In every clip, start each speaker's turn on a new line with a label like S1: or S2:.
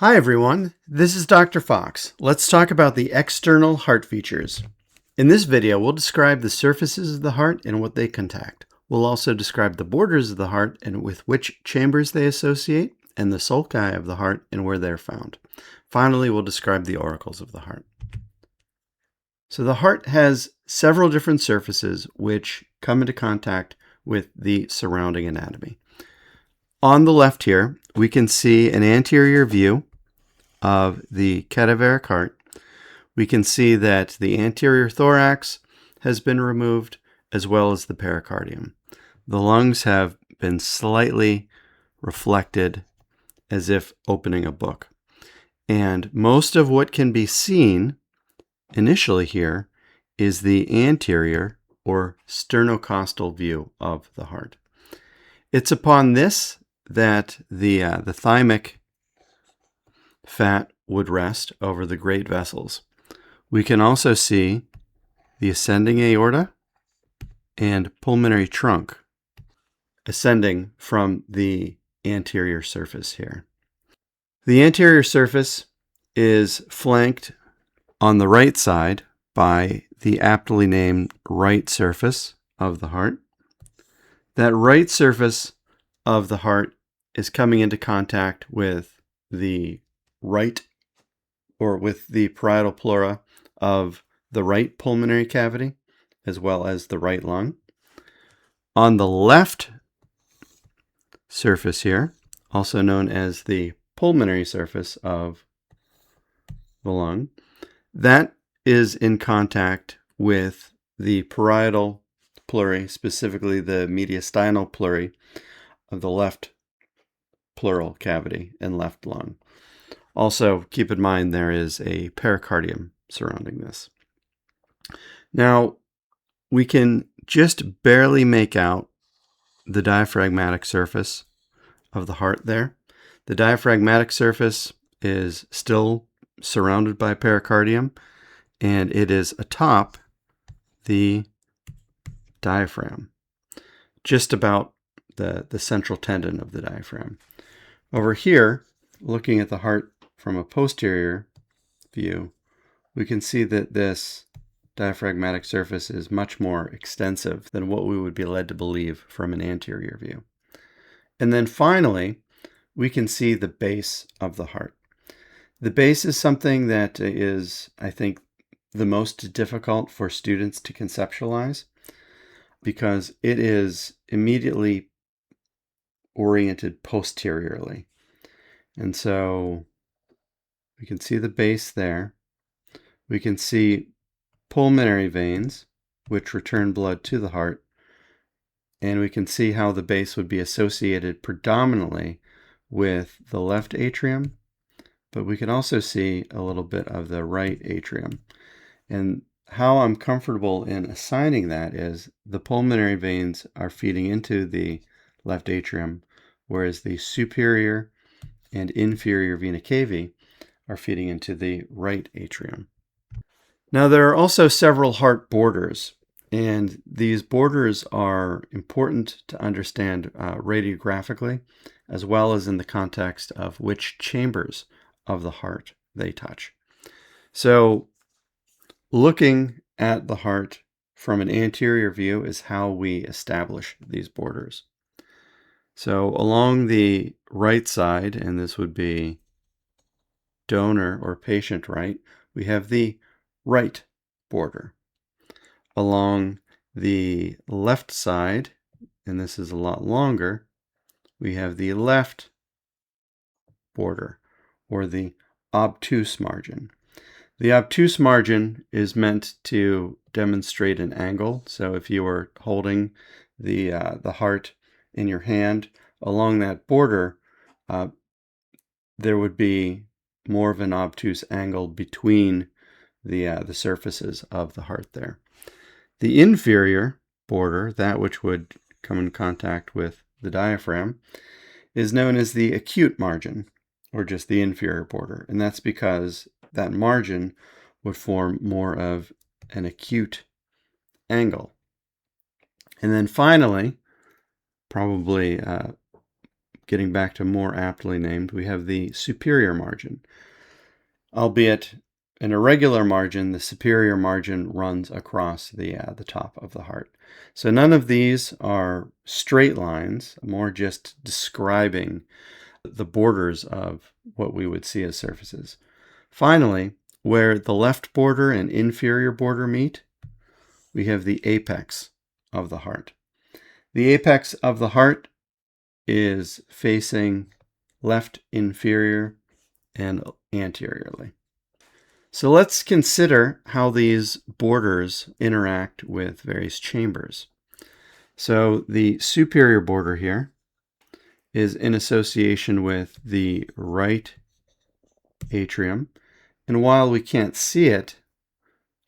S1: Hi everyone, this is Dr. Fox. Let's talk about the external heart features. In this video, we'll describe the surfaces of the heart and what they contact. We'll also describe the borders of the heart and with which chambers they associate, and the sulci of the heart and where they're found. Finally, we'll describe the auricles of the heart. So the heart has several different surfaces which come into contact with the surrounding anatomy. On the left here, we can see an anterior view of the cadaveric heart. We can see that the anterior thorax has been removed as well as the pericardium. The lungs have been slightly reflected as if opening a book. And most of what can be seen initially here is the anterior or sternocostal view of the heart. It's upon this that the thymic fat would rest over the great vessels. We can also see the ascending aorta and pulmonary trunk ascending from the anterior surface here. The anterior surface is flanked on the right side by the aptly named right surface of the heart. That right surface of the heart is coming into contact with the right or with the parietal pleura of the right pulmonary cavity as well as the right lung. On the left surface here, also known as the pulmonary surface of the lung, that is in contact with the parietal pleurae, specifically the mediastinal pleurae of the left pleural cavity and left lung. Also, keep in mind there is a pericardium surrounding this. Now, we can just barely make out the diaphragmatic surface of the heart there. The diaphragmatic surface is still surrounded by pericardium, and it is atop the diaphragm, just about the central tendon of the diaphragm. Over here, looking at the heart from a posterior view, we can see that this diaphragmatic surface is much more extensive than what we would be led to believe from an anterior view. And then finally, we can see the base of the heart. The base is something that is, I think, the most difficult for students to conceptualize because it is immediately oriented posteriorly. And so we can see the base there. We can see pulmonary veins, which return blood to the heart. And we can see how the base would be associated predominantly with the left atrium, but we can also see a little bit of the right atrium. And how I'm comfortable in assigning that is the pulmonary veins are feeding into the left atrium, whereas the superior and inferior vena cava are feeding into the right atrium. Now, there are also several heart borders, and these borders are important to understand radiographically, as well as in the context of which chambers of the heart they touch. So, looking at the heart from an anterior view is how we establish these borders. So, along the right side, and this would be donor or patient right, we have the right border. Along the left side, and this is a lot longer, we have the left border or the obtuse margin. The obtuse margin is meant to demonstrate an angle. So if you were holding the heart in your hand along that border, there would be more of an obtuse angle between the surfaces of the heart there. The inferior border, that which would come in contact with the diaphragm, is known as the acute margin, or just the inferior border. And that's because that margin would form more of an acute angle. And then finally, probably getting back to more aptly named, we have the superior margin. Albeit an irregular margin, the superior margin runs across the top of the heart. So none of these are straight lines, more just describing the borders of what we would see as surfaces. Finally, where the left border and inferior border meet, we have the apex of the heart. The apex of the heart is facing left inferior and anteriorly. So let's consider how these borders interact with various chambers. So the superior border here is in association with the right atrium. And while we can't see it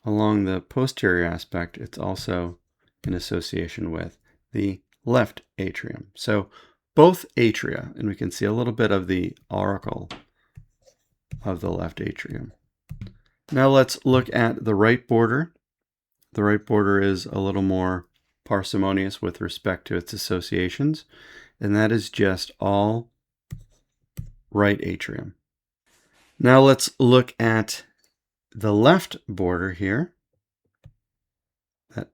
S1: along the posterior aspect, it's also in association with the left atrium. So both atria, and we can see a little bit of the auricle of the left atrium. Now let's look at the right border. The right border is a little more parsimonious with respect to its associations, and that is just all right atrium. Now let's look at the left border here, that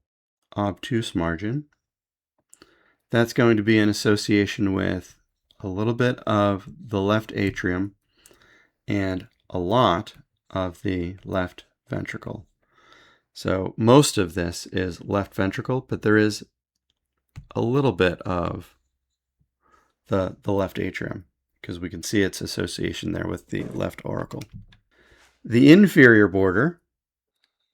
S1: obtuse margin. That's going to be in association with a little bit of the left atrium and a lot of the left ventricle. So most of this is left ventricle, but there is a little bit of the left atrium because we can see its association there with the left auricle. The inferior border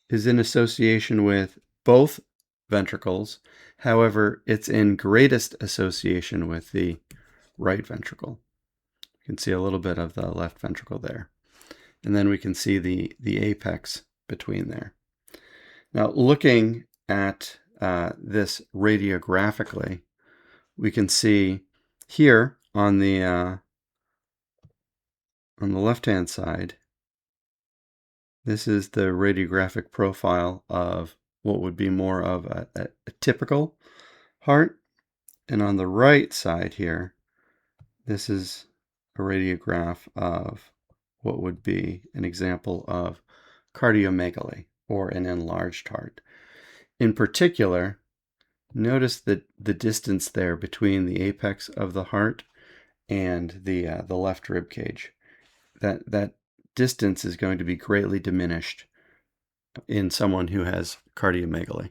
S1: is in association with both ventricles. However, it's in greatest association with the right ventricle. You can see a little bit of the left ventricle there. And then we can see the apex between there. Now, looking at this radiographically, we can see here on the left-hand side, this is the radiographic profile of what would be more of a typical heart. And on the right side here, this is a radiograph of what would be an example of cardiomegaly, or an enlarged heart. In particular, notice the distance there between the apex of the heart and the left rib cage. That distance is going to be greatly diminished in someone who has cardiomegaly.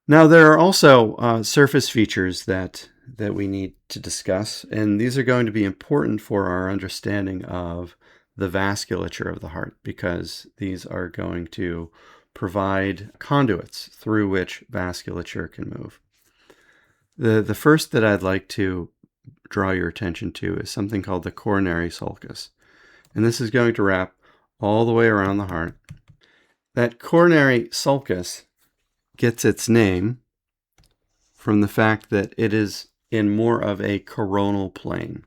S1: Now, there are also surface features that we need to discuss, and these are going to be important for our understanding of the vasculature of the heart, because these are going to provide conduits through which vasculature can move. The first that I'd like to draw your attention to is something called the coronary sulcus. And this is going to wrap all the way around the heart. That coronary sulcus gets its name from the fact that it is in more of a coronal plane.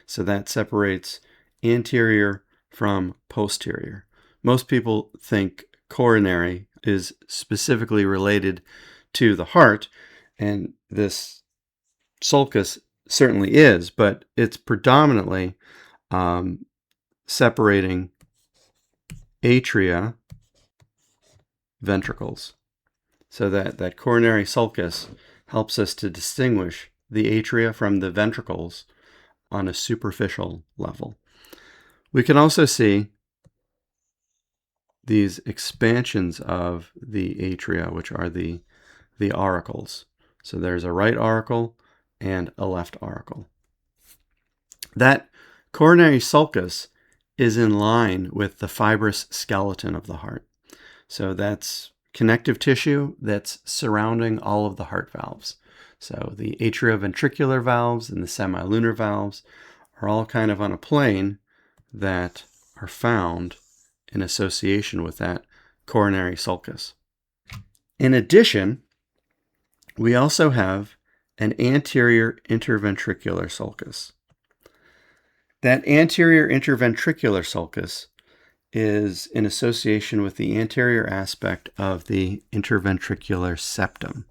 S1: So that separates anterior from posterior. Most people think coronary is specifically related to the heart, and this sulcus certainly is, but it's predominantly separating atria, ventricles. So that coronary sulcus helps us to distinguish the atria from the ventricles on a superficial level. We can also see these expansions of the atria, which are the auricles. So there's a right auricle and a left auricle. That coronary sulcus is in line with the fibrous skeleton of the heart. So that's connective tissue that's surrounding all of the heart valves. So the atrioventricular valves and the semilunar valves are all kind of on a plane that are found in association with that coronary sulcus. In addition, we also have an anterior interventricular sulcus. That anterior interventricular sulcus is in association with the anterior aspect of the interventricular septum.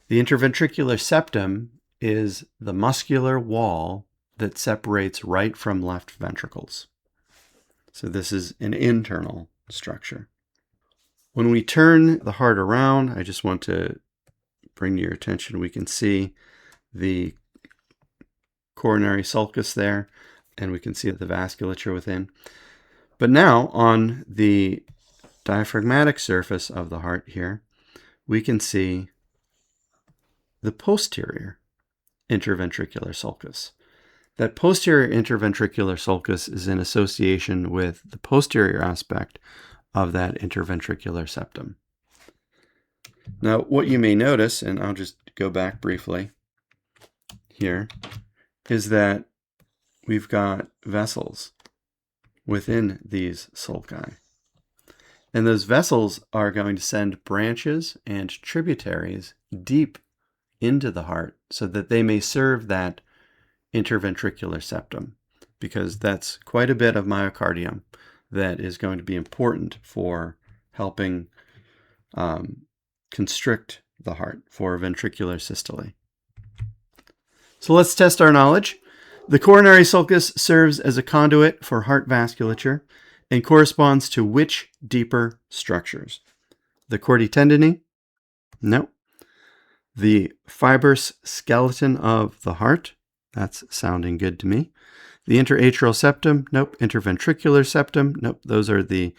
S1: The interventricular septum is the muscular wall that separates right from left ventricles. So this is an internal structure. When we turn the heart around, I just want to bring to your attention, we can see the coronary sulcus there, and we can see the vasculature within. But now on the diaphragmatic surface of the heart here, we can see the posterior interventricular sulcus. That posterior interventricular sulcus is in association with the posterior aspect of that interventricular septum. Now, what you may notice, and I'll just go back briefly here, is that we've got vessels within these sulci. And those vessels are going to send branches and tributaries deep into the heart so that they may serve that interventricular septum, because that's quite a bit of myocardium that is going to be important for helping constrict the heart for ventricular systole. So let's test our knowledge. The coronary sulcus serves as a conduit for heart vasculature and corresponds to which deeper structures? The chordae tendineae? No. The fibrous skeleton of the heart? That's sounding good to me. The interatrial septum? Nope. Interventricular septum? Nope. Those are the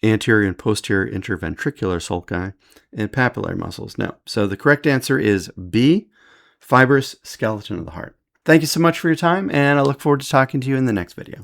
S1: anterior and posterior interventricular sulci. And papillary muscles? No. So the correct answer is B, fibrous skeleton of the heart. Thank you so much for your time, and I look forward to talking to you in the next video.